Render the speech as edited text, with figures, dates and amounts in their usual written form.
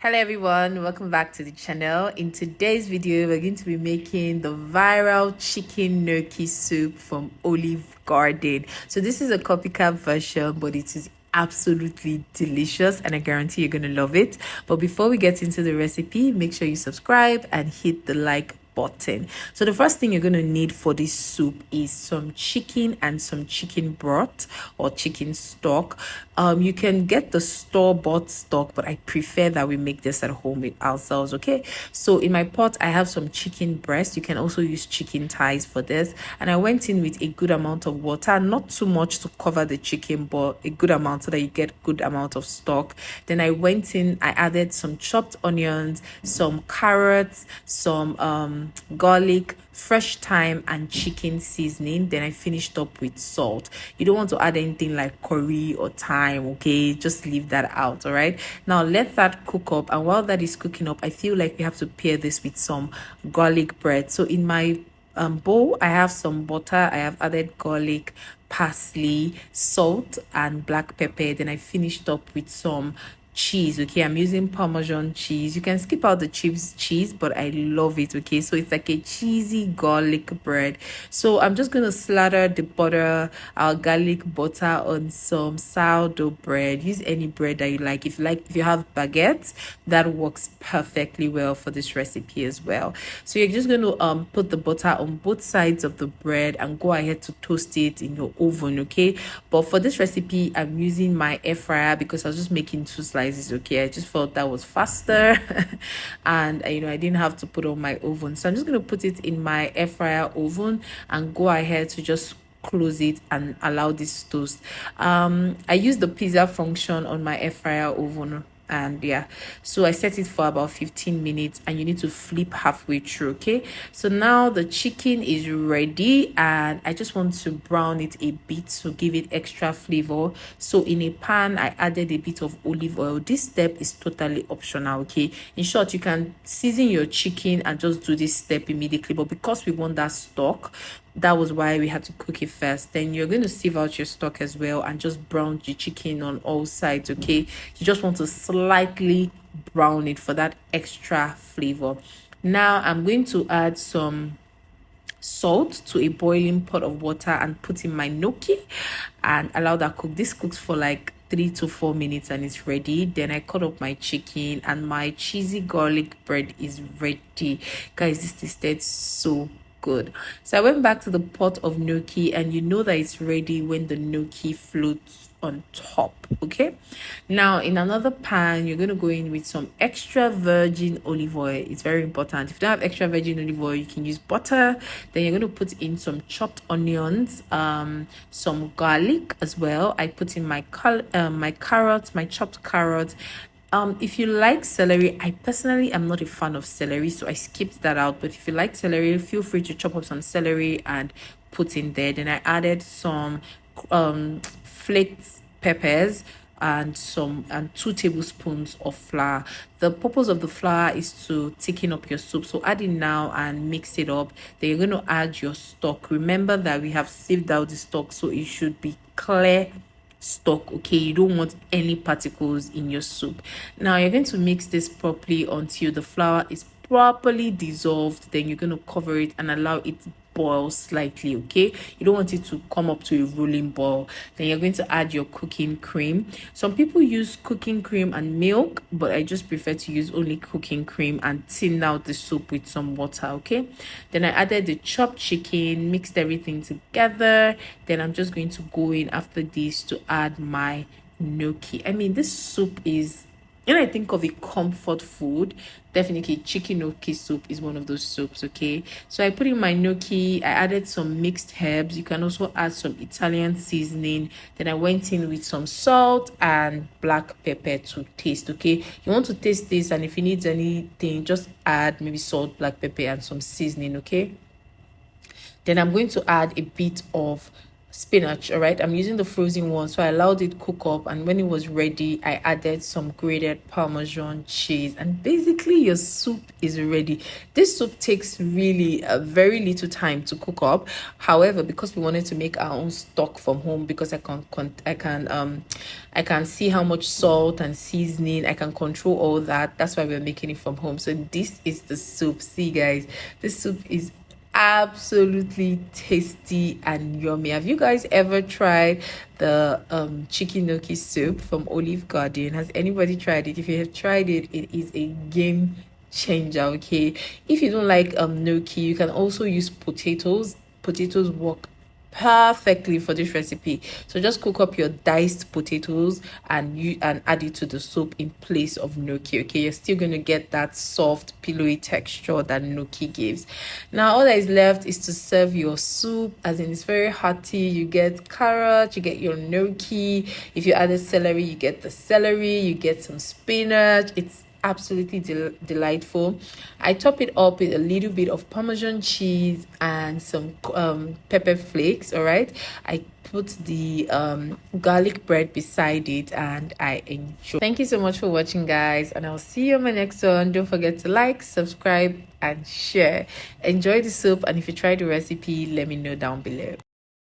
Hello everyone, welcome back to the channel. In today's video we're going to be making the viral chicken gnocchi soup from Olive Garden. So this is a copycat version, but it is absolutely delicious and I guarantee you're gonna love it. But before we get into the recipe, make sure you subscribe and hit the like button. So the first thing you're going to need for this soup is some chicken and some chicken broth or chicken stock. You can get the store-bought stock, but I prefer that we make this at home with ourselves. Okay, so in my pot I have some chicken breast. You can also use chicken thighs for this, and I went in with a good amount of water, not too much to cover the chicken, but a good amount so that you get good amount of stock. Then I went in, I added some chopped onions, some carrots, some garlic, fresh thyme, and chicken seasoning. Then I finished up with salt. You don't want to add anything like curry or thyme, okay? Just leave that out. All right, now let that cook up, and while that is cooking up, I feel like we have to pair this with some garlic bread. So in my bowl I have some butter, I have added garlic, parsley, salt, and black pepper. Then I finished up with some cheese. Okay, I'm using Parmesan cheese. You can skip out the cheese, but I love it. Okay, so it's like a cheesy garlic bread. So I'm just gonna slather the butter, our garlic butter, on some sourdough bread. Use any bread that you like. If you have baguettes, that works perfectly well for this recipe as well. So you're just going to put the butter on both sides of the bread and go ahead to toast it in your oven. Okay, but for this recipe I'm using my air fryer because I was just making 2 slices. Okay, I just felt that was faster and I didn't have to put on my oven. So I'm just going to put it in my air fryer oven and go ahead to just close it and allow this toast. I use the pizza function on my air fryer oven, and yeah, so I set it for about 15 minutes and you need to flip halfway through. Okay, so now the chicken is ready and I just want to brown it a bit to give it extra flavor. So in a pan I added a bit of olive oil. This step is totally optional. Okay, in short, you can season your chicken and just do this step immediately, but because we want that stock, that was why we had to cook it first. Then you're going to sieve out your stock as well and just brown the chicken on all sides. Okay, you just want to slightly brown it for that extra flavor. Now I'm going to add some salt to a boiling pot of water and put in my gnocchi and allow that cook. This cooks for like 3 to 4 minutes and it's ready. Then I cut up my chicken and my cheesy garlic bread is ready. Guys, this tasted so good. So I went back to the pot of gnocchi, and you know that it's ready when the gnocchi floats on top. Okay, now in another pan you're going to go in with some extra virgin olive oil. It's very important. If you don't have extra virgin olive oil, you can use butter. Then you're going to put in some chopped onions, some garlic as well. I put in my carrots, my chopped carrots. If you like celery, I personally am not a fan of celery, so I skipped that out. But if you like celery, feel free to chop up some celery and put in there. Then I added some flaked peppers and 2 tablespoons of flour. The purpose of the flour is to thicken up your soup, so add it now and mix it up. Then you're going to add your stock. Remember that we have sieved out the stock, so it should be clear stock. Okay, you don't want any particles in your soup. Now you're going to mix this properly until the flour is properly dissolved. Then you're going to cover it and allow it boil slightly. Okay, you don't want it to come up to a rolling boil. Then you're going to add your cooking cream. Some people use cooking cream and milk, but I just prefer to use only cooking cream and thin out the soup with some water. Okay, then I added the chopped chicken, mixed everything together. Then I'm just going to go in after this to add my gnocchi. I mean, this soup is, when I think of a comfort food, definitely chicken gnocchi soup is one of those soups. Okay, so I put in my gnocchi, I added some mixed herbs. You can also add some Italian seasoning. Then I went in with some salt and black pepper to taste. Okay, you want to taste this, and if you need anything, just add maybe salt, black pepper, and some seasoning. Okay, then I'm going to add a bit of spinach. All right, I'm using the frozen one, so I allowed it cook up, and when it was ready I added some grated Parmesan cheese, and basically your soup is ready. This soup takes really a very little time to cook up. However, because we wanted to make our own stock from home, because I can see how much salt and seasoning, I can control all that. That's why we're making it from home. So this is the soup. See guys, this soup is absolutely tasty and yummy. Have you guys ever tried the chicken gnocchi soup from Olive Garden? Has anybody tried it? If you have tried it, it is a game changer. Okay, if you don't like gnocchi, you can also use potatoes work perfectly for this recipe. So just cook up your diced potatoes and add it to the soup in place of gnocchi. Okay, you're still going to get that soft pillowy texture that gnocchi gives. Now all that is left is to serve your soup, as in it's very hearty. You get carrot, you get your gnocchi. If you added celery, you get the celery, you get some spinach. It's absolutely delightful. I top it up with a little bit of Parmesan cheese and some pepper flakes. All right, I put the garlic bread beside it and I enjoy. Thank you so much for watching guys, and I'll see you on my next one. Don't forget to like, subscribe and share. Enjoy the soup, and if you try the recipe, let me know down below.